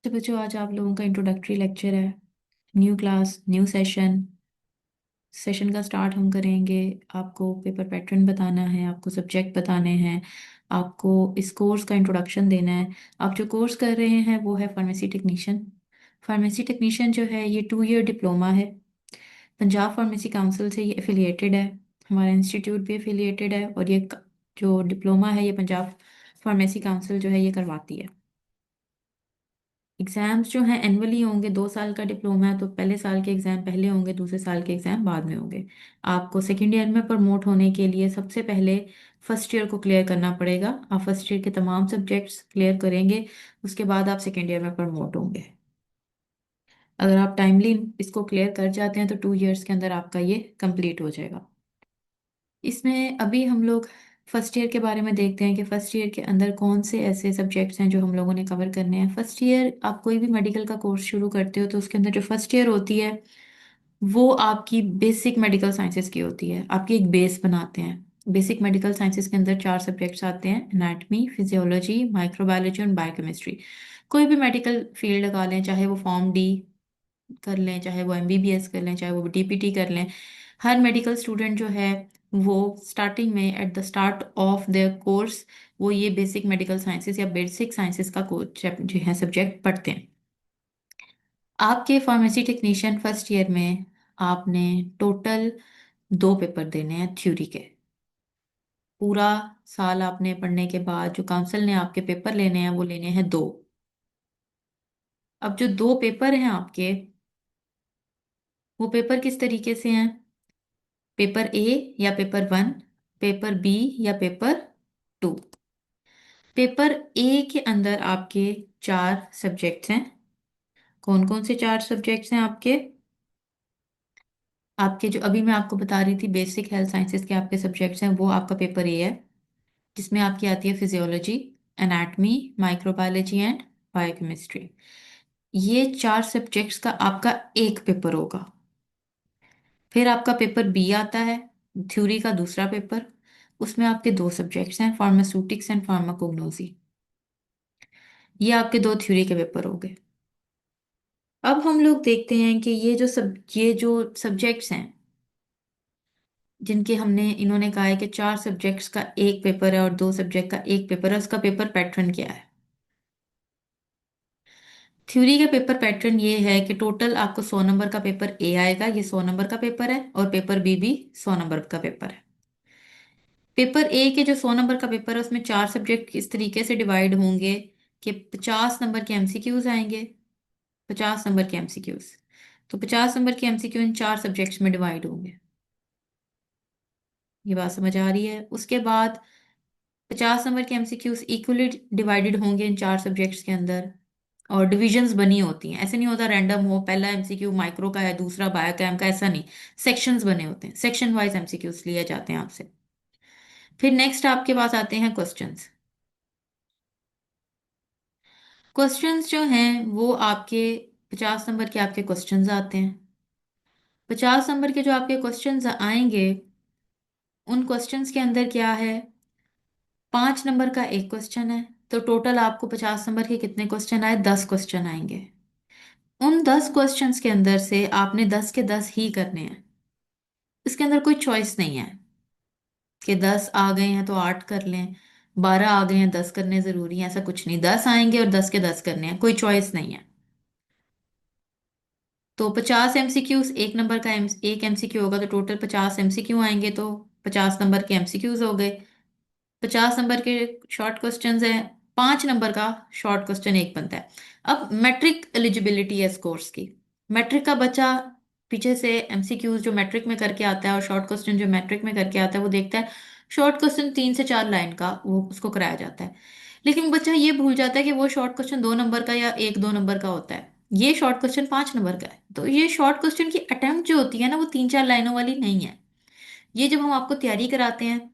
तो बच्चों आज आप लोगों का इंट्रोडक्टरी लेक्चर है। New class new session. Session का स्टार्ट हम करेंगे। आपको पेपर पैटर्न बताना है, आपको सब्जेक्ट बताने हैं, आपको इस कोर्स का इंट्रोडक्शन देना है। आप जो कोर्स कर रहे हैं वो है फार्मेसी टेक्नीशियन। फार्मेसी टेक्नीशियन जो है ये 2 ईयर डिप्लोमा है। पंजाब फार्मेसी काउंसिल से ये एफिलिएटेड है। हमारा इंस्टीट्यूट भी एफिलिएटेड है और ये जो डिप्लोमा है ये पंजाब फार्मेसी काउंसिल जो है ये करवाती है। एग्जाम्स जो हैं एनुअली होंगे। 2 साल का डिप्लोमा है तो पहले साल के एग्जाम पहले होंगे, दूसरे साल के एग्जाम बाद में होंगे। आपको सेकेंड ईयर में प्रमोट होने के लिए सबसे पहले फर्स्ट ईयर को क्लियर करना पड़ेगा। आप फर्स्ट ईयर के तमाम सब्जेक्ट्स क्लियर करेंगे, उसके बाद आप सेकेंड ईयर में प्रमोट होंगे। अगर आप टाइमली इसको क्लियर कर जाते हैं तो 2 ईयर्स के अंदर आपका ये कंप्लीट हो जाएगा। इसमें अभी हम लोग फर्स्ट ईयर के बारे में देखते हैं कि फर्स्ट ईयर के अंदर कौन से ऐसे सब्जेक्ट्स हैं जो हम लोगों ने कवर करने हैं। फर्स्ट ईयर आप कोई भी मेडिकल का कोर्स शुरू करते हो तो उसके अंदर जो फर्स्ट ईयर होती है वो आपकी बेसिक मेडिकल साइंसेज की होती है, आपकी एक बेस बनाते हैं। बेसिक मेडिकल साइंसेज के अंदर 4 सब्जेक्ट्स आते हैं: एनाटमी, फिजियोलॉजी, माइक्रोबायोलॉजी और बायोकेमिस्ट्री। कोई भी मेडिकल फील्ड लगा लें, चाहे वो फॉर्म डी कर लें, चाहे वो एमबीबीएस कर लें, चाहे वो डीपीटी कर लें। हर मेडिकल स्टूडेंट जो है वो स्टार्टिंग में at the start of their course वो ये बेसिक मेडिकल साइंसेज या बेसिक साइंसेज का कोर्स जो है सब्जेक्ट पढ़ते हैं। आपके फार्मेसी टेक्नीशियन फर्स्ट ईयर में आपने टोटल 2 पेपर देने हैं थ्योरी के। पूरा साल आपने पढ़ने के बाद जो काउंसिल ने आपके पेपर लेने हैं वो लेने हैं 2। अब जो 2 पेपर हैं आपके, वो पेपर किस तरीके से हैं: पेपर ए या पेपर 1, पेपर बी या पेपर 2। पेपर ए के अंदर आपके 4 सब्जेक्ट्स हैं। कौन कौन से 4 सब्जेक्ट्स हैं आपके? आपके जो अभी मैं आपको बता रही थी बेसिक हेल्थ साइंसेज के आपके सब्जेक्ट्स हैं वो आपका पेपर ए है, जिसमें आपकी आती है physiology, anatomy, microbiology and biochemistry. ये 4 सब्जेक्ट्स का आपका एक पेपर होगा। फिर आपका पेपर बी आता है, थ्योरी का दूसरा पेपर। उसमें आपके 2 सब्जेक्ट्स हैं: फार्मास्यूटिक्स एंड फार्माकोग्नोसी। ये आपके 2 थ्योरी के पेपर हो गए। अब हम लोग देखते हैं कि ये जो सब्जेक्ट्स हैं जिनके हमने इन्होंने कहा है कि 4 सब्जेक्ट्स का एक पेपर है और 2 सब्जेक्ट का एक पेपर है, उसका पेपर पैटर्न क्या है। थ्योरी का पेपर पैटर्न ये है कि टोटल आपको 100 नंबर का पेपर ए आएगा, ये 100 नंबर का पेपर है, और पेपर बी भी 100 नंबर का पेपर है। पेपर ए के जो 100 नंबर का पेपर है उसमें 4 सब्जेक्ट इस तरीके से डिवाइड होंगे कि 50 नंबर के एमसीक्यूज आएंगे। 50 नंबर के एमसीक्यूज, तो 50 नंबर के एमसीक्यू इन 4 सब्जेक्ट्स में डिवाइड होंगे। ये बात समझ आ रही है? उसके बाद 50 नंबर के एमसीक्यूज इक्वली डिवाइडेड होंगे इन 4 सब्जेक्ट्स के अंदर, और डिविजन्स बनी होती हैं। ऐसे नहीं होता रैंडम हो पहला एमसीक्यू माइक्रो का है दूसरा बायोकेम का, ऐसा नहीं। सेक्शंस बने होते हैं, सेक्शन वाइज एमसीक्यूज लिए जाते हैं आपसे। फिर नेक्स्ट आपके पास आते हैं क्वेश्चंस। क्वेश्चंस जो हैं वो आपके 50 नंबर के आपके क्वेश्चंस आते हैं। 50 नंबर के जो आपके क्वेश्चंस आएंगे उन क्वेश्चंस के अंदर क्या है, 5 नंबर का एक क्वेश्चन है। तो टोटल आपको 50 नंबर के कितने क्वेश्चन आए? 10 क्वेश्चन आएंगे। उन 10 क्वेश्चंस के अंदर से आपने 10 के 10 ही करने हैं। इसके अंदर कोई चॉइस नहीं है कि 10 आ गए हैं तो 8 कर लें, 12 आ गए हैं 10 करने जरूरी है, ऐसा कुछ नहीं। 10 आएंगे और 10 के 10 करने हैं, कोई चॉइस नहीं है। तो 50 एमसीक्यूज, 1 नंबर का एक एमसीक्यू होगा तो टोटल 50 एमसीक्यू आएंगे, तो 50 नंबर के एमसीक्यूज हो गए। 50 नंबर के शॉर्ट क्वेश्चंस हैं, 5 नंबर का शॉर्ट क्वेश्चन एक बनता है। अब मैट्रिक एलिजिबिलिटी है इस कोर्स की। मैट्रिक का बच्चा पीछे से एमसीक्यूज जो मैट्रिक में करके आता है और शॉर्ट क्वेश्चन जो मैट्रिक में करके आता है वो देखता है। शॉर्ट क्वेश्चन 3 से 4 लाइन का वो उसको कराया जाता है, लेकिन बच्चा ये भूल जाता है कि वो शॉर्ट क्वेश्चन 2 नंबर का या 1-2 नंबर का होता है। ये शॉर्ट क्वेश्चन 5 नंबर का है, तो ये शॉर्ट क्वेश्चन की अटेम्प्ट जो होती है ना वो 3-4 लाइनों वाली नहीं है। ये जब हम आपको तैयारी कराते हैं,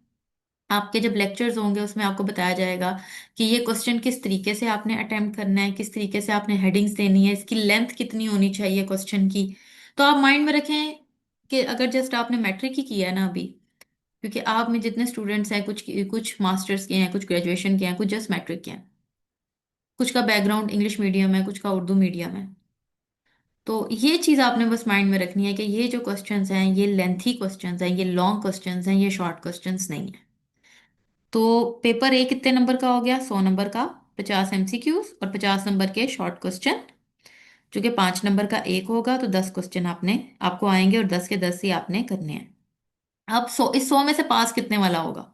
आपके जब लेक्चर्स होंगे उसमें आपको बताया जाएगा कि ये क्वेश्चन किस तरीके से आपने अटेम्प्ट करना है, किस तरीके से आपने हेडिंग्स देनी है, इसकी लेंथ कितनी होनी चाहिए क्वेश्चन की। तो आप माइंड में रखें कि अगर जस्ट आपने मैट्रिक ही किया है ना अभी, क्योंकि आप में जितने स्टूडेंट्स हैं कुछ कुछ मास्टर्स के हैं, कुछ ग्रेजुएशन के हैं, कुछ जस्ट मैट्रिक के हैं, कुछ का बैकग्राउंड इंग्लिश मीडियम है, कुछ का उर्दू मीडियम है। तो ये चीज़ आपने बस माइंड में रखनी है कि ये जो क्वेश्चंस हैं ये लेंथी क्वेश्चंस हैं, ये लॉन्ग क्वेश्चंस हैं, ये शॉर्ट क्वेश्चंस नहीं है। तो पेपर ए कितने नंबर का हो गया? 100 नंबर का। 50 एमसीक्यूज और 50 नंबर के शॉर्ट क्वेश्चन, जो कि 5 नंबर का एक होगा, तो 10 क्वेश्चन आपको आएंगे और 10 के 10 ही आपने करने हैं। अब 100 में से पास कितने वाला होगा?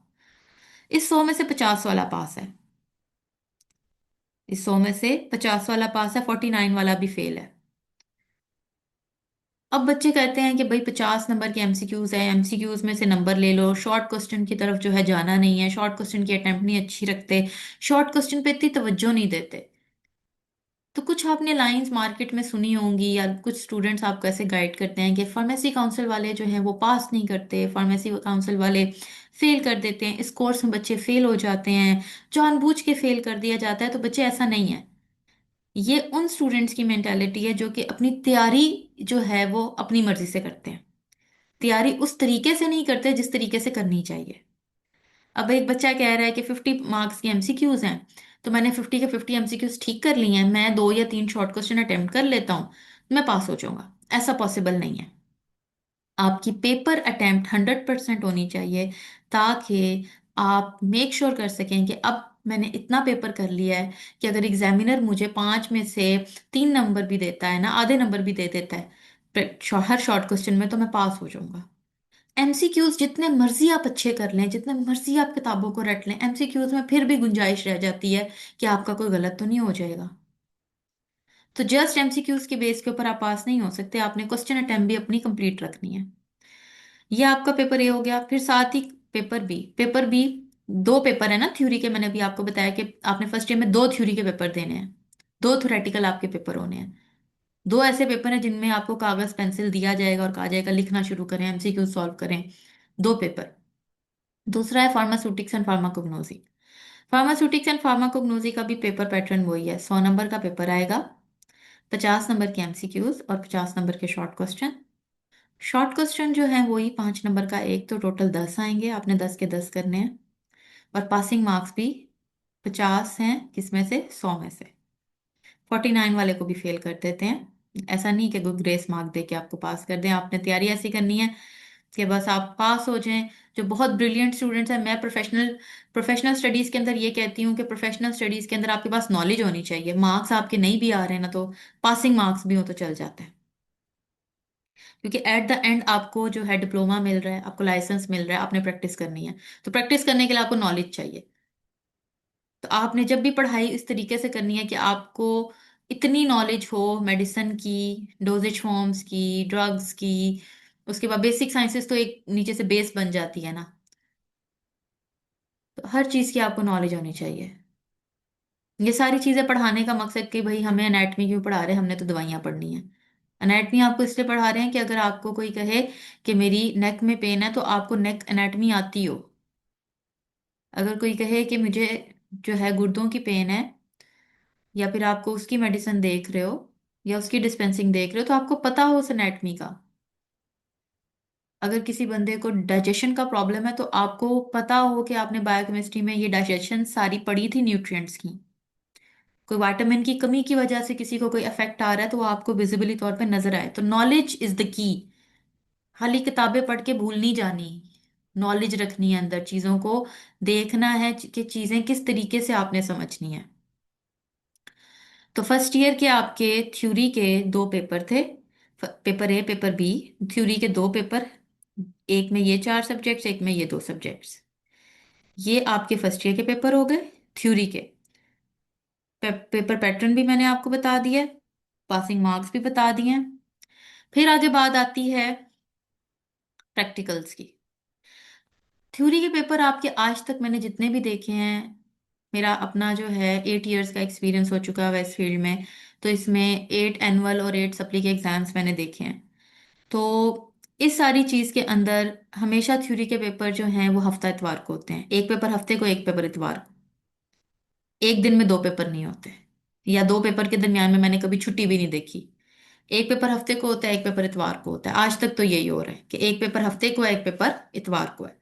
इस 100 में से 50 वाला पास है। इस 100 में से 50 वाला पास है, 49 वाला भी फेल है। अब बच्चे कहते हैं कि भाई 50 नंबर के एमसीक्यूज है, एमसीक्यूज में से नंबर ले लो, शॉर्ट क्वेश्चन की तरफ जो है जाना नहीं है, शॉर्ट क्वेश्चन की अटेम्प्ट नहीं अच्छी रखते, शॉर्ट क्वेश्चन पे इतनी तवज्जो नहीं देते। तो कुछ आपने लाइंस मार्केट में सुनी होंगी, या कुछ स्टूडेंट्स आपको ऐसे गाइड करते हैं कि फार्मेसी काउंसिल वाले जो हैं वो पास नहीं करते, फार्मेसी काउंसिल वाले फेल कर देते हैं, इस कोर्स में बच्चे फेल हो जाते हैं, जानबूझ के फेल कर दिया जाता है। तो बच्चे, ऐसा नहीं है। ये उन स्टूडेंट्स की मेंटालिटी है जो कि अपनी तैयारी जो है वो अपनी मर्जी से करते हैं, तैयारी उस तरीके से नहीं करते जिस तरीके से करनी चाहिए। अब एक बच्चा कह रहा है कि 50 मार्क्स की एमसीक्यूज हैं, तो मैंने 50 के 50 एमसीक्यूज ठीक कर लिए हैं, मैं 2 या 3 शॉर्ट क्वेश्चन अटेम्प्ट कर लेता हूँ, मैं पास हो जाऊंगा। ऐसा पॉसिबल नहीं है। आपकी पेपर अटेम्प्ट 100% होनी चाहिए, ताकि आप मेक श्योर कर सकें कि अब मैंने इतना पेपर कर लिया है कि अगर एग्जामिनर मुझे 5 में से 3 नंबर भी देता है ना, आधे नंबर भी दे देता है हर शॉर्ट क्वेश्चन में, तो मैं पास हो जाऊंगा। एमसीक्यूज जितने मर्जी आप अच्छे कर लें, जितने मर्जी आप किताबों को रट लें, एमसीक्यूज में फिर भी गुंजाइश रह जाती है कि आपका कोई गलत तो नहीं हो जाएगा। तो जस्ट एमसीक्यूज के बेस के ऊपर आप पास नहीं हो सकते, आपने क्वेश्चन अटेम्प्ट भी अपनी कंप्लीट रखनी है। ये आपका पेपर ए हो गया। फिर साथ ही पेपर बी 2 पेपर है ना थ्योरी के, मैंने अभी आपको बताया कि आपने फर्स्ट ईयर में 2 थ्योरी के पेपर देने हैं, 2 थ्योरेटिकल आपके पेपर होने हैं। 2 ऐसे पेपर हैं जिनमें आपको कागज पेंसिल दिया जाएगा और कहा जाएगा लिखना शुरू करें, एमसीक्यू सॉल्व करें। 2 पेपर। दूसरा है pharmaceutics and pharmacognosy. Pharmaceutics and pharmacognosy का भी पेपर पैटर्न वही है, 100 नंबर का पेपर आएगा, 50 नंबर के एमसीक्यूज और 50 नंबर के शॉर्ट क्वेश्चन। शॉर्ट क्वेश्चन जो है वही 5 नंबर का एक, तो टोटल 10 आएंगे, आपने 10 के 10 करने हैं। और पासिंग मार्क्स भी 50 हैं, किसमें से? 100 में से। 49 वाले को भी फेल कर देते हैं। ऐसा नहीं कि कोई ग्रेस मार्क दे के आपको पास कर दें, आपने तैयारी ऐसी करनी है कि बस आप पास हो जाएं। जो बहुत ब्रिलियंट स्टूडेंट्स हैं, मैं प्रोफेशनल स्टडीज के अंदर ये कहती हूँ कि प्रोफेशनल स्टडीज के अंदर आपके पास नॉलेज होनी चाहिए, मार्क्स आपके नहीं भी आ रहे हैं ना, तो पासिंग मार्क्स भी हो तो चल जाते हैं। क्योंकि एट द एंड आपको जो है डिप्लोमा मिल रहा है, आपको लाइसेंस मिल रहा है, आपने प्रैक्टिस करनी है। तो प्रैक्टिस करने के लिए आपको नॉलेज चाहिए। तो आपने जब भी पढ़ाई इस तरीके से करनी है कि आपको इतनी नॉलेज हो मेडिसिन की, डोजेज फॉर्म्स की, ड्रग्स की। उसके बाद बेसिक साइंसेस तो एक नीचे से बेस बन जाती है ना। तो हर चीज़ की आपको नॉलेज होनी चाहिए। ये सारी चीज़ें पढ़ाने का मकसद कि भाई हमें एनाटमी क्यों पढ़ा रहे हैं, हमने तो दवाइयाँ पढ़नी है। एनाटमी आपको इसलिए पढ़ा रहे हैं कि अगर आपको कोई कहे कि मेरी नेक में पेन है, तो आपको नेक एनाटमी आती हो। अगर कोई कहे कि मुझे जो है गुर्दों की पेन है, या फिर आपको उसकी मेडिसिन देख रहे हो या उसकी डिस्पेंसिंग देख रहे हो, तो आपको पता हो उस एनाटमी का। अगर किसी बंदे को डाइजेशन का प्रॉब्लम है, तो आपको पता हो कि आपने बायोकेमिस्ट्री में ये डाइजेशन सारी पढ़ी थी न्यूट्रिएंट्स की। कोई विटामिन की कमी की वजह से किसी को कोई इफेक्ट आ रहा है, तो वो आपको विजिबली तौर पे नजर आए। तो नॉलेज इज द की। खाली किताबें पढ़ के भूल नहीं जानी, नॉलेज रखनी है अंदर, चीजों को देखना है कि चीजें किस तरीके से आपने समझनी है। तो फर्स्ट ईयर के आपके थ्योरी के 2 पेपर थे, paper A paper B. Theory के 2 पेपर, एक में ये 4 सब्जेक्ट्स, एक में ये 2 सब्जेक्ट्स। ये आपके फर्स्ट ईयर के पेपर हो गए थ्योरी के। पेपर पैटर्न भी मैंने आपको बता दिया, पासिंग मार्क्स भी बता दिए हैं। फिर आगे बात आती है प्रैक्टिकल्स की। थ्योरी के पेपर आपके आज तक मैंने जितने भी देखे हैं, मेरा अपना जो है 8 इयर्स का एक्सपीरियंस हो चुका है इस फील्ड में, तो इसमें 8 एनुअल और 8 सप्ली के एग्जाम्स मैंने देखे हैं। तो इस सारी चीज के अंदर हमेशा थ्योरी के पेपर जो हैं वो हफ्ता इतवार को होते हैं, एक पेपर हफ्ते को, एक पेपर इतवार को। एक दिन में 2 पेपर नहीं होते, या 2 पेपर के दरमियान में मैंने कभी छुट्टी भी नहीं देखी। एक पेपर हफ्ते को होता है, एक पेपर इतवार को होता है। आज तक तो यही हो रहा है कि एक पेपर हफ्ते को है, एक पेपर इतवार को है।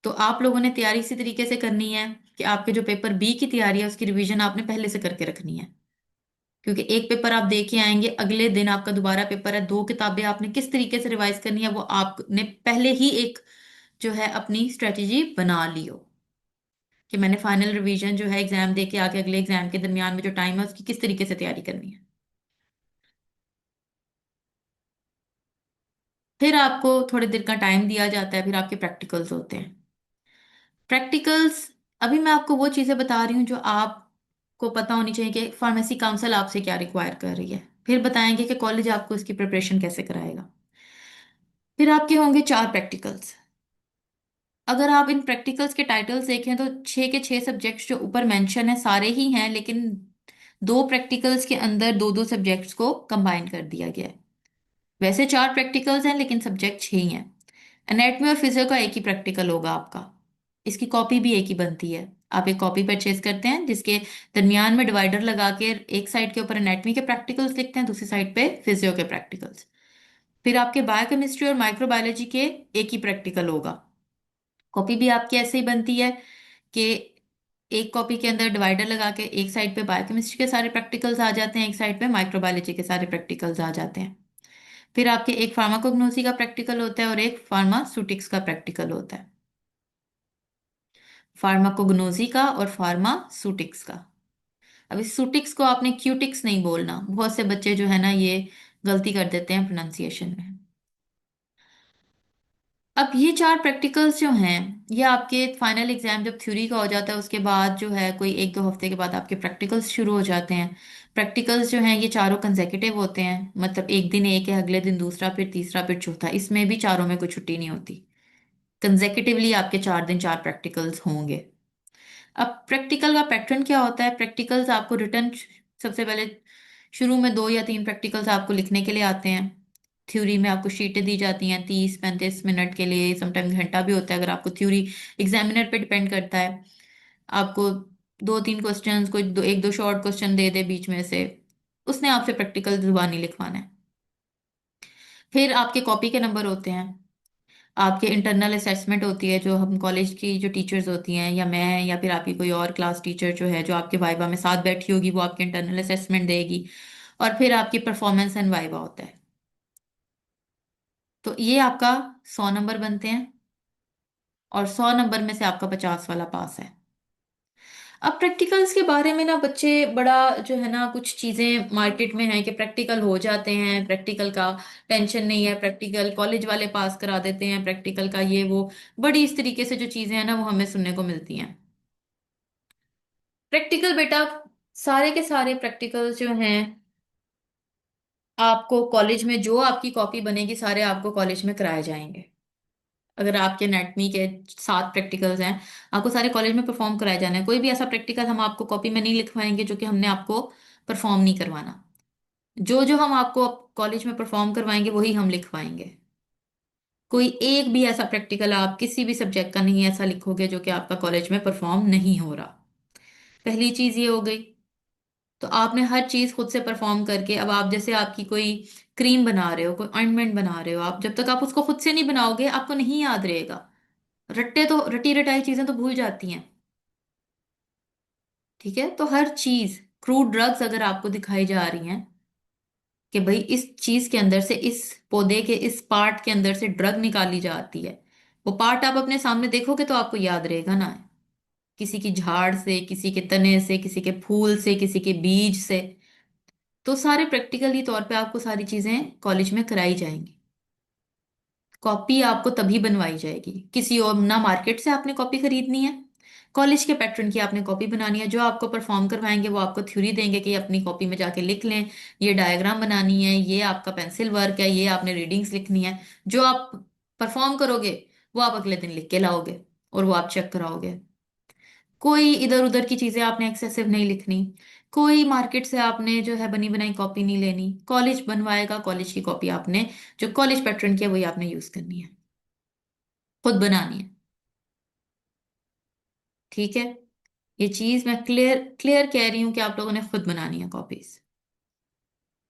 तो आप लोगों ने तैयारी इसी तरीके से करनी है कि आपके जो पेपर बी की तैयारी है उसकी रिवीजन आपने पहले से करके रखनी है। क्योंकि एक पेपर आप दे के आएंगे, अगले दिन आपका दोबारा पेपर है, दो किताबें आपने किस तरीके से रिवाइज करनी है वो आपने पहले ही एक जो है अपनी स्ट्रेटेजी बना ली हो, कि मैंने फाइनल रिवीजन जो है एग्जाम दे के आके अगले एग्जाम के दरमियान में जो टाइम है उसकी किस तरीके से तैयारी करनी है। फिर आपको थोड़ी देर का टाइम दिया जाता है, फिर आपके प्रैक्टिकल्स होते हैं। प्रैक्टिकल्स, अभी मैं आपको वो चीज़ें बता रही हूँ जो आपको पता होनी चाहिए कि फार्मेसी काउंसिल आपसे क्या रिक्वायर कर रही है, फिर बताएंगे कि कॉलेज आपको इसकी प्रिपरेशन कैसे कराएगा। फिर आपके होंगे चार प्रैक्टिकल्स। अगर आप इन प्रैक्टिकल्स के टाइटल्स देखें तो छः के छः सब्जेक्ट्स जो ऊपर मेंशन है सारे ही हैं, लेकिन दो प्रैक्टिकल्स के अंदर दो दो सब्जेक्ट्स को कंबाइन कर दिया गया है। वैसे चार प्रैक्टिकल्स हैं लेकिन सब्जेक्ट छः ही हैं। एनाटॉमी और फिजियो का एक ही प्रैक्टिकल होगा आपका। इसकी कॉपी भी एक ही बनती है। आप एक कॉपी परचेज करते हैं जिसके दरमियान में डिवाइडर लगा के एक साइड के ऊपर एनाटॉमी के प्रैक्टिकल्स लिखते हैं, दूसरी साइड पे फिजियो के प्रैक्टिकल्स। फिर आपके बायोकेमिस्ट्री और माइक्रोबायोलॉजी के एक ही प्रैक्टिकल होगा। कॉपी भी आपकी ऐसे ही बनती है कि एक कॉपी के अंदर डिवाइडर लगा के एक साइड पे बायोकेमिस्ट्री के सारे प्रैक्टिकल्स आ जाते हैं, एक साइड पे माइक्रोबायोलॉजी के सारे प्रैक्टिकल्स आ जाते हैं। फिर आपके एक फार्माकोग्नोसी का प्रैक्टिकल होता है और एक फार्मास्यूटिक्स का प्रैक्टिकल होता है। फार्माकोग्नोसी का और फार्मास्यूटिक्स का। अब इस सूटिक्स को आपने क्यूटिक्स नहीं बोलना, बहुत से बच्चे जो है ना ये गलती कर देते हैं प्रोनाउंसिएशन में। अब ये चार प्रैक्टिकल्स जो हैं, ये आपके फाइनल एग्जाम जब थ्योरी का हो जाता है उसके बाद जो है कोई एक दो हफ्ते के बाद आपके प्रैक्टिकल्स शुरू हो जाते हैं। प्रैक्टिकल्स जो हैं ये चारों कंसेक्यूटिव होते हैं, मतलब एक दिन एक है, अगले दिन दूसरा, फिर तीसरा, फिर चौथा, इसमें भी चारों में कोई छुट्टी नहीं होती। कंसेक्यूटिवली आपके 4 दिन 4 प्रैक्टिकल्स होंगे। अब प्रैक्टिकल का पैटर्न क्या होता है? प्रैक्टिकल्स आपको रिटर्न सबसे पहले शुरू में 2 या 3 प्रैक्टिकल्स आपको लिखने के लिए आते हैं। थ्योरी में आपको शीटें दी जाती हैं 30-35 मिनट के लिए, समटाइम घंटा भी होता है अगर आपको थ्योरी एग्जामिनर पे डिपेंड करता है। आपको 2-3 क्वेश्चन, कोई एक दो शॉर्ट क्वेश्चन दे दे बीच में से, उसने आपसे प्रैक्टिकल जुबानी लिखवाना है। फिर आपके कॉपी के नंबर होते हैं। आपके इंटरनल असेसमेंट होती है, जो हम कॉलेज की जो टीचर्स होती हैं या मैं या फिर आपकी कोई और क्लास टीचर जो है जो आपके वाइवा में साथ बैठी होगी वो आपके इंटरनल असेसमेंट देगी। और फिर आपकी परफॉर्मेंस एंड वाइवा होता है। तो ये आपका 100 नंबर बनते हैं और 100 नंबर में से आपका 50 वाला पास है। अब प्रैक्टिकल्स के बारे में ना बच्चे बड़ा जो है ना कुछ चीजें मार्केट में है कि प्रैक्टिकल हो जाते हैं, प्रैक्टिकल का टेंशन नहीं है, प्रैक्टिकल कॉलेज वाले पास करा देते हैं, प्रैक्टिकल का ये वो, बड़ी इस तरीके से जो चीजें हैं ना वो हमें सुनने को मिलती हैं। प्रैक्टिकल बेटा, सारे के सारे प्रैक्टिकल्स जो हैं आपको कॉलेज में जो आपकी कॉपी बनेगी सारे आपको कॉलेज में कराए जाएंगे। अगर आपके एनाटमी के 7 प्रैक्टिकल्स हैं, आपको सारे कॉलेज में परफॉर्म कराए जाने हैं। कोई भी ऐसा प्रैक्टिकल हम आपको कॉपी में नहीं लिखवाएंगे जो कि हमने आपको परफॉर्म नहीं करवाना। जो जो हम आपको कॉलेज में परफॉर्म करवाएंगे वही हम लिखवाएंगे। कोई एक भी ऐसा प्रैक्टिकल आप किसी भी सब्जेक्ट का नहीं ऐसा लिखोगे जो कि आपका कॉलेज में परफॉर्म नहीं हो रहा। पहली चीज ये हो गई। तो आपने हर चीज खुद से परफॉर्म करके, अब आप जैसे आपकी कोई क्रीम बना रहे हो, कोई ऑइंटमेंट बना रहे हो, आप जब तक आप उसको खुद से नहीं बनाओगे आपको नहीं याद रहेगा। रट्टे तो रटी रटाई चीजें तो भूल जाती हैं। ठीक है, तो हर चीज, क्रूड ड्रग्स अगर आपको दिखाई जा रही हैं कि भाई इस चीज के अंदर से, इस पौधे के इस पार्ट के अंदर से ड्रग निकाली जाती है, वो पार्ट आप अपने सामने देखोगे तो आपको याद रहेगा ना। किसी की झाड़ से, किसी के तने से, किसी के फूल से, किसी के बीज से। तो सारे प्रैक्टिकली तौर पे आपको सारी चीजें कॉलेज में कराई जाएंगी। कॉपी आपको तभी बनवाई जाएगी, किसी और ना, मार्केट से आपने कॉपी खरीदनी है, कॉलेज के पैटर्न की आपने कॉपी बनानी है। जो आपको परफॉर्म करवाएंगे वो आपको थ्योरी देंगे कि अपनी कॉपी में जाके लिख लें, ये डायग्राम बनानी है, ये आपका पेंसिल वर्क है, ये आपने रीडिंग्स लिखनी है। जो आप परफॉर्म करोगे वो आप अगले दिन लिख के लाओगे और वो आप चेक कराओगे। कोई इधर उधर की चीजें आपने एक्सेसिव नहीं लिखनी। कोई मार्केट से आपने जो है बनी बनाई कॉपी नहीं लेनी। कॉलेज बनवाएगा, कॉलेज की कॉपी आपने जो कॉलेज पैटर्न की है वही आपने यूज करनी है, खुद बनानी है। ठीक है, ये चीज मैं क्लियर क्लियर कह रही हूँ कि आप लोगों ने खुद बनानी है कॉपीज।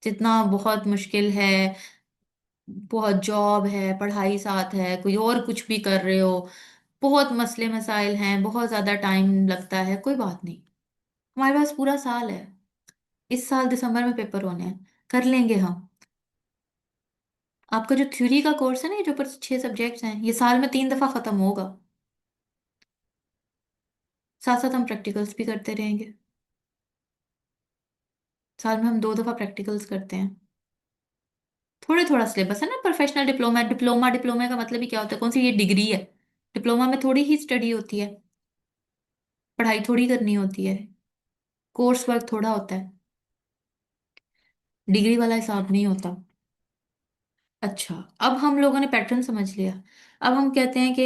जितना बहुत मुश्किल है, बहुत जॉब है, पढ़ाई साथ है, कोई और कुछ भी कर रहे हो, बहुत मसले मसाइल हैं, बहुत ज्यादा टाइम लगता है, कोई बात नहीं, हमारे पास पूरा साल है। इस साल दिसंबर में पेपर होने हैं, कर लेंगे हम। आपका जो थ्योरी का कोर्स है ना, ये जो पर 6 सब्जेक्ट्स हैं, ये साल में 3 दफा खत्म होगा। साथ साथ हम प्रैक्टिकल्स भी करते रहेंगे। साल में हम 2 दफा प्रैक्टिकल्स करते हैं। थोड़े थोड़ा सिलेबस है ना, प्रोफेशनल डिप्लोमा, डिप्लोमा का मतलब ही क्या होता है, कौन सी ये डिग्री है? डिप्लोमा में थोड़ी ही स्टडी होती है, पढ़ाई थोड़ी करनी होती है, कोर्स वर्क थोड़ा होता है, डिग्री वाला हिसाब नहीं होता। अच्छा, अब हम लोगों ने पैटर्न समझ लिया। अब हम कहते हैं कि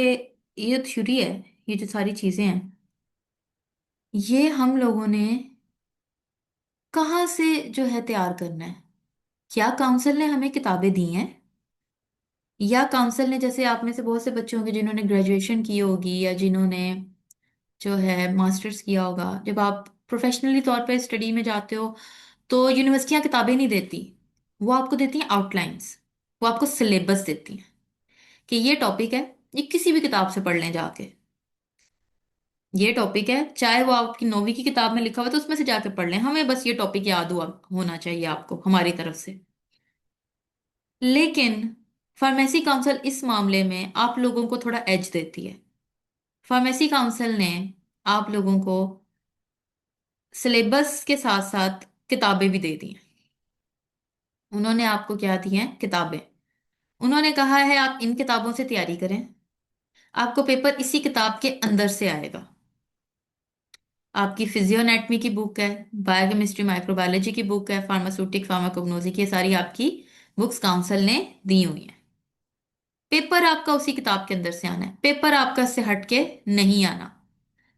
ये थ्योरी है, ये जो सारी चीजें हैं, ये हम लोगों ने कहाँ से जो है तैयार करना है? क्या काउंसिल ने हमें किताबें दी हैं? या काउंसिल ने, जैसे आप में से बहुत से बच्चे होंगे जिन्होंने ग्रेजुएशन की होगी या जिन्होंने जो है मास्टर्स किया होगा, जब आप प्रोफेशनली तौर पे स्टडी में जाते हो तो यूनिवर्सिटियां किताबें नहीं देती, वो आपको देती हैं आउटलाइंस, वो आपको सिलेबस देती हैं कि ये टॉपिक है, ये किसी भी किताब से पढ़ लें जाके। ये टॉपिक है, चाहे वो आपकी 9वीं की किताब में लिखा हुआ है तो उसमें से जाके पढ़ लें, हमें बस ये टॉपिक याद हुआ होना चाहिए आपको हमारी तरफ से। लेकिन फार्मेसी काउंसिल इस मामले में आप लोगों को थोड़ा एज देती है। फार्मेसी काउंसिल ने आप लोगों को सिलेबस के साथ साथ किताबें भी दे दी हैं। उन्होंने आपको क्या दी हैं? किताबें। उन्होंने कहा है आप इन किताबों से तैयारी करें, आपको पेपर इसी किताब के अंदर से आएगा। आपकी फिजियोनैटमी की बुक है, बायोकेमिस्ट्री माइक्रोबायोलॉजी की बुक है, फार्मास्यूटिक फार्माकोग्नोसी की, ये सारी आपकी बुक्स काउंसिल ने दी हुई हैं। पेपर आपका उसी किताब के अंदर से आना है, पेपर आपका इससे हट के नहीं आना।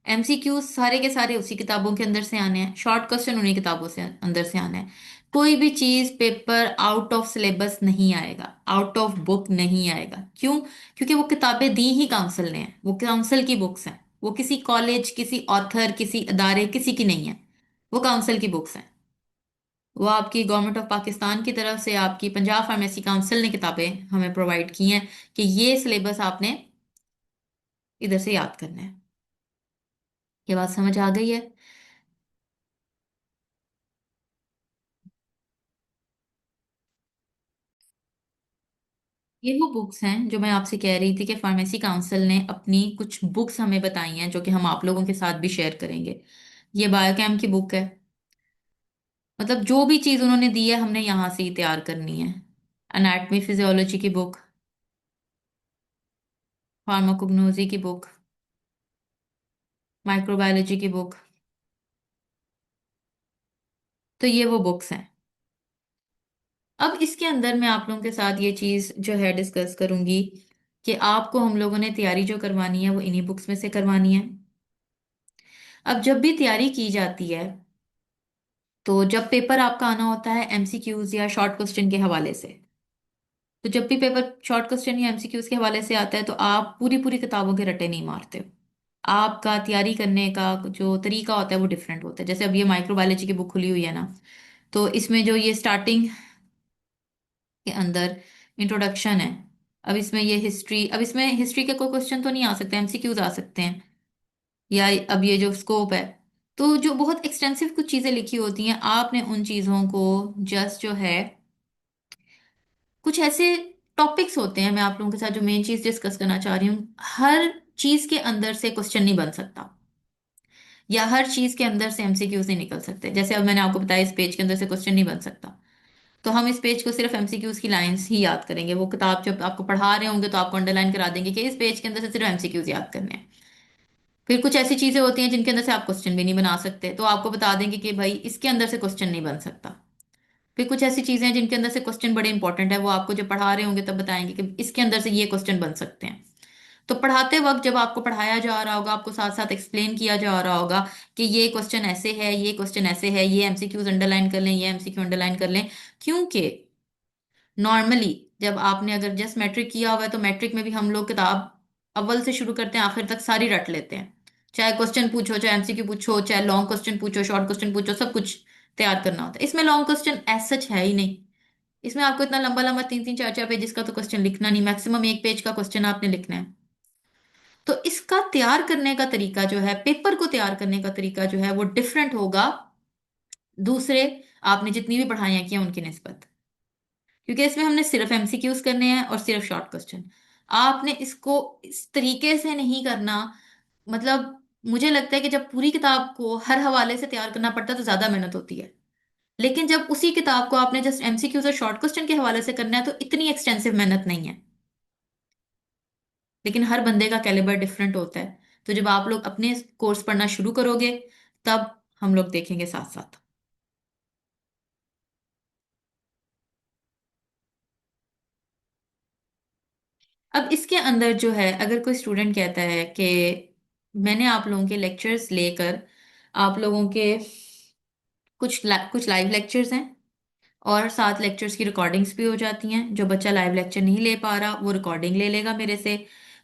एमसीक्यू सारे के सारे उसी किताबों के अंदर से आने हैं, शॉर्ट क्वेश्चन उन्हीं किताबों से अंदर से आने हैं। कोई भी चीज पेपर आउट ऑफ सिलेबस नहीं आएगा, आउट ऑफ बुक नहीं आएगा। क्यों? क्योंकि वो किताबें दी ही काउंसिल ने हैं, वो काउंसिल की बुक्स हैं, वो किसी कॉलेज, किसी ऑथर, किसी अदारे, किसी की नहीं है, वो काउंसिल की बुक्स हैं। वो आपकी गवर्नमेंट ऑफ पाकिस्तान की तरफ से आपकी पंजाब फार्मेसी काउंसिल ने किताबें हमें प्रोवाइड की हैं कि ये सिलेबस आपने इधर से याद करना है। ये बात समझ आ गई है? ये वो बुक्स हैं जो मैं आपसे कह रही थी कि फार्मेसी काउंसिल ने अपनी कुछ बुक्स हमें बताई हैं जो कि हम आप लोगों के साथ भी शेयर करेंगे। ये बायोकेम की बुक है, मतलब जो भी चीज़ उन्होंने दी है हमने यहाँ से ही तैयार करनी है। एनाटमी फिजियोलॉजी की बुक, फार्माकोग्नोसी की बुक, माइक्रोबायोलॉजी की बुक, तो ये वो बुक्स हैं। अब इसके अंदर मैं आप लोगों के साथ ये चीज़ जो है डिस्कस करूंगी कि आपको हम लोगों ने तैयारी जो करवानी है वो इन्हीं बुक्स में से करवानी है। अब जब भी तैयारी की जाती है तो जब पेपर आपका आना होता है एमसीक्यूज या शॉर्ट क्वेश्चन के हवाले से, तो जब भी पेपर शॉर्ट क्वेश्चन या एमसीक्यूज के हवाले से आता है तो आप पूरी पूरी किताबों के रट्टे नहीं मारते हो। आपका तैयारी करने का जो तरीका होता है वो डिफरेंट होता है। जैसे अब ये माइक्रोबायोलॉजी की बुक खुली हुई है ना, तो इसमें जो ये स्टार्टिंग के अंदर इंट्रोडक्शन है, अब इसमें ये हिस्ट्री, अब इसमें हिस्ट्री के कोई क्वेश्चन तो नहीं आ सकते, एमसीक्यूज आ सकते हैं, या अब ये जो स्कोप है, तो जो बहुत एक्सटेंसिव कुछ चीजें लिखी होती हैं, आपने उन चीजों को जस्ट जो है, कुछ ऐसे टॉपिक्स होते हैं, मैं आप लोगों के साथ जो मेन चीज डिस्कस करना चाह रही हूँ, हर चीज के अंदर से क्वेश्चन नहीं बन सकता, या हर चीज के अंदर से एमसीक्यूज नहीं निकल सकते। जैसे अब मैंने आपको बताया इस पेज के अंदर से क्वेश्चन नहीं बन सकता, तो हम इस पेज को सिर्फ एमसीक्यूज की लाइंस ही याद करेंगे। वो किताब जब आपको पढ़ा रहे होंगे तो आपको अंडरलाइन करा देंगे कि इस पेज के अंदर से सिर्फ एमसीक्यूज याद करने हैं। फिर कुछ ऐसी चीजें होती हैं जिनके अंदर से आप क्वेश्चन भी नहीं बना सकते, तो आपको बता देंगे कि भाई इसके अंदर से क्वेश्चन नहीं बन सकता। फिर कुछ ऐसी चीजें हैं जिनके अंदर से क्वेश्चन बड़े इंपॉर्टेंट है, वो आपको जब पढ़ा रहे होंगे तब बताएंगे कि इसके अंदर से ये क्वेश्चन बन सकते हैं। तो पढ़ाते वक्त जब आपको पढ़ाया जा रहा होगा, आपको साथ साथ एक्सप्लेन किया जा रहा होगा कि ये क्वेश्चन ऐसे है, ये क्वेश्चन ऐसे है, ये एमसीक्यूज अंडरलाइन कर लें, ये एमसीक्यू अंडरलाइन कर लें। क्योंकि नॉर्मली जब आपने अगर जस्ट मैट्रिक किया हुआ है तो मैट्रिक में भी हम लोग किताब अव्वल से शुरू करते हैं आखिर तक सारी रट लेते हैं। चाहे क्वेश्चन पूछो, चाहे एमसीक्यू पूछो, चाहे लॉन्ग क्वेश्चन पूछो, शॉर्ट क्वेश्चन पूछो, सब कुछ तैयार करना होता है। इसमें लॉन्ग क्वेश्चन एज सच है ही नहीं। इसमें आपको इतना लंबा लंबा 3 3 4 4 पेजेस का तो क्वेश्चन लिखना नहीं, मैक्सिमम 1 पेज का क्वेश्चन आपने लिखना है। तो इसका तैयार करने का तरीका जो है, पेपर को तैयार करने का तरीका जो है वो डिफरेंट होगा दूसरे आपने जितनी भी पढ़ाइयाँ की हैं उनकी निस्बत। क्योंकि इसमें हमने सिर्फ एमसीक्यूज करने हैं और सिर्फ शॉर्ट क्वेश्चन। आपने इसको इस तरीके से नहीं करना। मतलब मुझे लगता है कि जब पूरी किताब को हर हवाले से तैयार करना पड़ता है तो ज्यादा मेहनत होती है। लेकिन जब उसी किताब को आपने जस्ट एमसीक्यूज और शॉर्ट क्वेश्चन के हवाले से करना है तो इतनी एक्सटेंसिव मेहनत नहीं है। लेकिन हर बंदे का कैलिबर डिफरेंट होता है। तो जब आप लोग अपने कोर्स पढ़ना शुरू करोगे तब हम लोग देखेंगे साथ साथ। अब इसके अंदर जो है, अगर कोई स्टूडेंट कहता है कि मैंने आप लोगों के लेक्चर्स लेकर, आप लोगों के कुछ लाइव लेक्चर्स हैं और साथ लेक्चर्स की रिकॉर्डिंग्स भी हो जाती हैं। जो बच्चा लाइव लेक्चर नहीं ले पा रहा वो रिकॉर्डिंग ले लेगा मेरे से।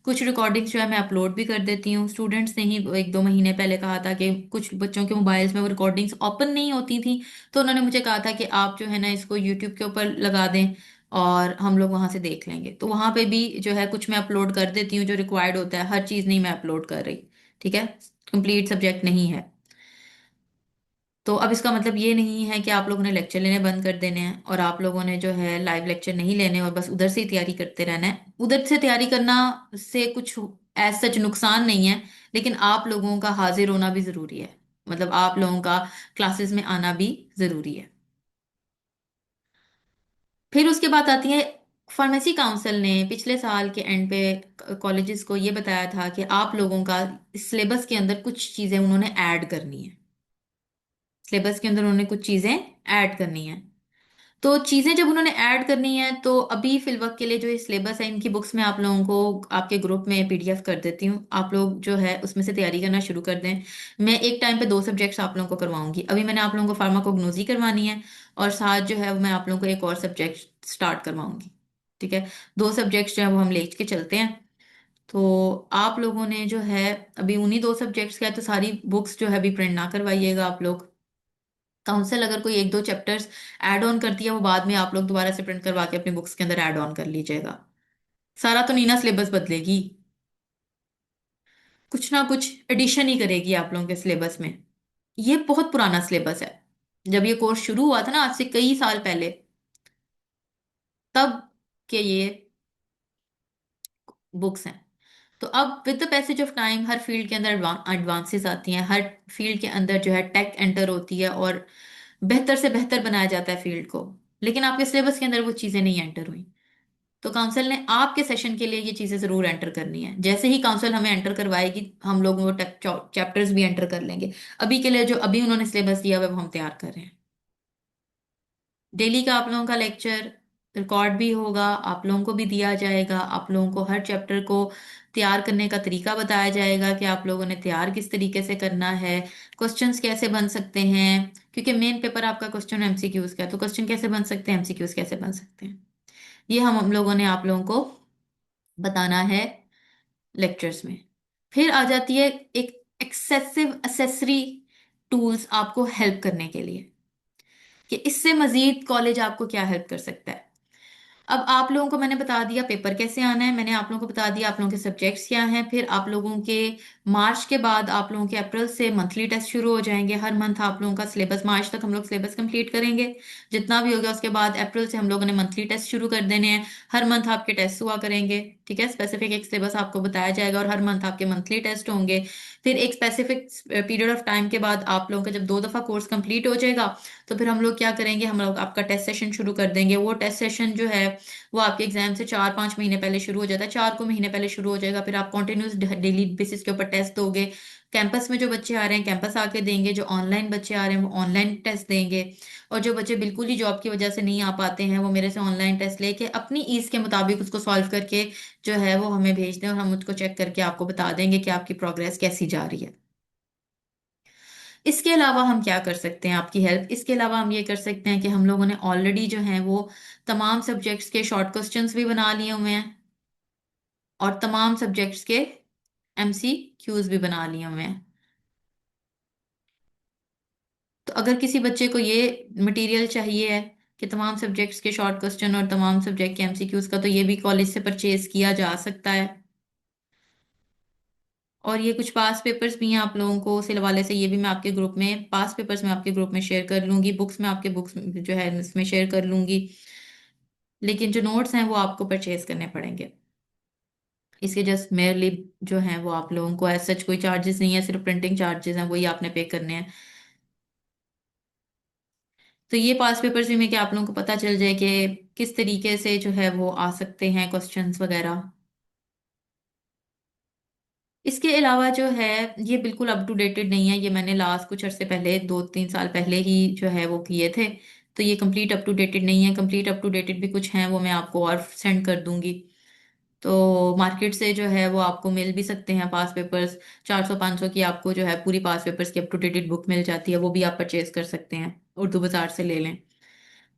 कुछ रिकॉर्डिंग्स जो है मैं अपलोड भी कर देती हूँ। स्टूडेंट्स ने ही 1-2 महीने पहले कहा था कि कुछ बच्चों के मोबाइल्स में वो रिकॉर्डिंग्स ओपन नहीं होती थी। तो उन्होंने मुझे कहा था कि आप जो है ना इसको यूट्यूब के ऊपर लगा दें और हम लोग वहां से देख लेंगे। तो वहां पे भी जो है कुछ मैं अपलोड कर देती हूँ जो रिक्वायर्ड होता है। हर चीज़ नहीं मैं अपलोड कर रही। ठीक है। कंप्लीट सब्जेक्ट नहीं है। तो अब इसका मतलब ये नहीं है कि आप लोगों ने लेक्चर लेने बंद कर देने हैं और आप लोगों ने जो है लाइव लेक्चर नहीं लेने और बस उधर से ही तैयारी करते रहना है। उधर से तैयारी करना से कुछ एज सच नुकसान नहीं है। लेकिन आप लोगों का हाजिर होना भी जरूरी है। मतलब आप लोगों का क्लासेस में आना भी जरूरी है। फिर उसके बाद आती है, फार्मेसी काउंसिल ने पिछले साल के एंड पे कॉलेजेस को ये बताया था कि आप लोगों का सिलेबस के अंदर कुछ चीजें उन्होंने ऐड करनी है। सिलेबस के अंदर उन्होंने कुछ चीजें ऐड करनी है। तो चीजें जब उन्होंने ऐड करनी है तो अभी फिलवक्त के लिए जो ये सिलेबस है इनकी बुक्स मैं आप लोगों को आपके ग्रुप में पीडीएफ कर देती हूँ। आप लोग जो है उसमें से तैयारी करना शुरू कर दें। मैं एक टाइम पे 2 सब्जेक्ट्स आप लोगों को करवाऊंगी। अभी मैंने आप लोगों को फार्माकोग्नोसी करवानी है और साथ जो है वो मैं आप लोगों को एक और सब्जेक्ट स्टार्ट करवाऊंगी। ठीक है। 2 सब्जेक्ट्स जो है वो हम ले के चलते हैं। तो आप लोगों ने जो है अभी उन्हीं 2 सब्जेक्ट्स का है तो सारी बुक्स जो है अभी प्रिंट ना करवाइएगा आप लोग। काउंसिल अगर कोई 1-2 चैप्टर्स ऐड ऑन करती है वो बाद में आप लोग दोबारा से प्रिंट करवा के अपनी बुक्स के अंदर ऐड ऑन कर लीजिएगा। सारा तो नीना सिलेबस बदलेगी। कुछ ना कुछ एडिशन ही करेगी आप लोगों के सिलेबस में। ये बहुत पुराना सिलेबस है। जब ये कोर्स शुरू हुआ था ना आज से कई साल पहले, तब के ये बुक्स हैं। तो अब with the passage of time her field के अंदर एडवांसेस आती हैं। हर फील्ड के अंदर जो है टेक एंटर होती है और बेहतर से बेहतर बनाया जाता है फील्ड को। लेकिन आपके सिलेबस के अंदर वो चीज़ें नहीं एंटर हुई। तो काउंसिल ने आपके सेशन के लिए ये चीजें जरूर एंटर करनी है। जैसे ही काउंसिल हमें एंटर करवाएगी हम लोग वो चैप्टर्स भी एंटर कर लेंगे। अभी के लिए जो अभी उन्होंने सिलेबस दिया हुआ है वो हम तैयार कर रहे हैं। डेली का आप लोगों का लेक्चर रिकॉर्ड भी होगा। आप लोगों को भी दिया जाएगा। आप लोगों को हर चैप्टर को तैयार करने का तरीका बताया जाएगा कि आप लोगों ने तैयार किस तरीके से करना है। क्वेश्चंस कैसे बन सकते हैं, क्योंकि मेन पेपर आपका क्वेश्चन एमसीक्यूज का है। तो क्वेश्चन कैसे बन सकते हैं, एमसीक्यूज कैसे बन सकते हैं, ये हम लोगों ने आप लोगों को बताना है लेक्चर्स में। फिर आ जाती है एक एक्सेसिव असेसरी टूल्स आपको हेल्प करने के लिए कि इससे मजीद कॉलेज आपको क्या हेल्प कर सकता है। अब आप लोगों को मैंने बता दिया पेपर कैसे आना है। मैंने आप लोगों को बता दिया आप लोगों के सब्जेक्ट्स क्या हैं। फिर आप लोगों के मार्च के बाद आप लोगों के अप्रैल से मंथली टेस्ट शुरू हो जाएंगे। हर मंथ आप लोगों का सिलेबस, मार्च तक हम लोग सिलेबस कंप्लीट करेंगे जितना भी हो गया। उसके बाद अप्रैल से हम लोगों ने मंथली टेस्ट शुरू कर देने हैं। हर मंथ आपके टेस्ट हुआ करेंगे। ठीक है। स्पेसिफिक एक सिलेबस आपको बताया जाएगा और हर मंथ आपके मंथली टेस्ट होंगे। फिर एक स्पेसिफिक पीरियड ऑफ टाइम के बाद आप लोगों का जब 2 दफा कोर्स कंप्लीट हो जाएगा तो फिर हम लोग क्या करेंगे, हम लोग आपका टेस्ट सेशन शुरू कर देंगे। वो टेस्ट सेशन जो है वो आपके एग्जाम से 4-5 महीने पहले शुरू हो जाता है। 4 को महीने पहले शुरू हो जाएगा। फिर आप कॉन्टिन्यूस डेली बेसिस के ऊपर टेस्ट दोगे। कैंपस में जो बच्चे आ रहे हैं कैंपस आके देंगे। जो ऑनलाइन बच्चे आ रहे हैं वो ऑनलाइन टेस्ट देंगे। और जो बच्चे बिल्कुल ही जॉब की वजह से नहीं आ पाते हैं वो मेरे से ऑनलाइन टेस्ट लेके अपनी ईज के मुताबिक उसको सॉल्व करके जो है वो हमें भेज दें और हम उसको चेक करके आपको बता देंगे कि आपकी प्रोग्रेस कैसी जा रही है। इसके अलावा हम क्या कर सकते हैं आपकी हेल्प, इसके अलावा हम ये कर सकते हैं कि हम लोगों ने ऑलरेडी जो है वो तमाम सब्जेक्ट्स के शॉर्ट क्वेश्चंस भी बना लिए हुए हैं और तमाम सब्जेक्ट्स के एमसी क्यूज भी बना लिए हुए हैं। तो अगर किसी बच्चे को ये मटेरियल चाहिए है कि तमाम सब्जेक्ट्स के शॉर्ट क्वेश्चन और तमाम सब्जेक्ट के एमसीक्यूज का, तो ये भी कॉलेज से परचेज किया जा सकता है। और ये कुछ पास पेपर्स भी हैं आप लोगों को उस हवाले से, ये भी मैं आपके ग्रुप में, पास पेपर्स में आपके ग्रुप में शेयर कर लूंगी, बुक्स में आपके बुक्स जो है इसमें शेयर कर लूंगी। लेकिन जो नोट्स हैं वो आपको परचेज करने पड़ेंगे। इसके जस्ट मेयरली जो हैं वो आप लोगों को एज सच कोई चार्जेस नहीं है, सिर्फ प्रिंटिंग चार्जेस हैं वही आपने पे करने हैं। तो ये पास पेपर्स भी में कि आप लोगों को पता चल जाए कि किस तरीके से जो है वो आ सकते हैं क्वेश्चंस वगैरह। इसके अलावा जो है ये बिल्कुल अप टू डेटेड नहीं है, ये मैंने लास्ट कुछ अर्से पहले 2-3 साल पहले ही जो है वो किए थे। तो ये कंप्लीट अप टू डेटेड नहीं है, कंप्लीट अप टू डेटेड भी कुछ हैं वो मैं आपको और सेंड कर दूंगी। तो मार्केट से जो है वो आपको मिल भी सकते हैं पास पेपर्स। 400-500 की आपको जो है पूरी पास पेपर्स की अप टू डेटेड बुक मिल जाती है, वो भी आप परचेज कर सकते हैं, उर्दू बाजार से ले लें।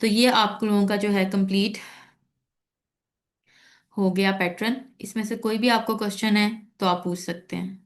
तो ये आप लोगों का जो है कंप्लीट हो गया पैटर्न। इसमें से कोई भी आपको क्वेश्चन है तो आप पूछ सकते हैं।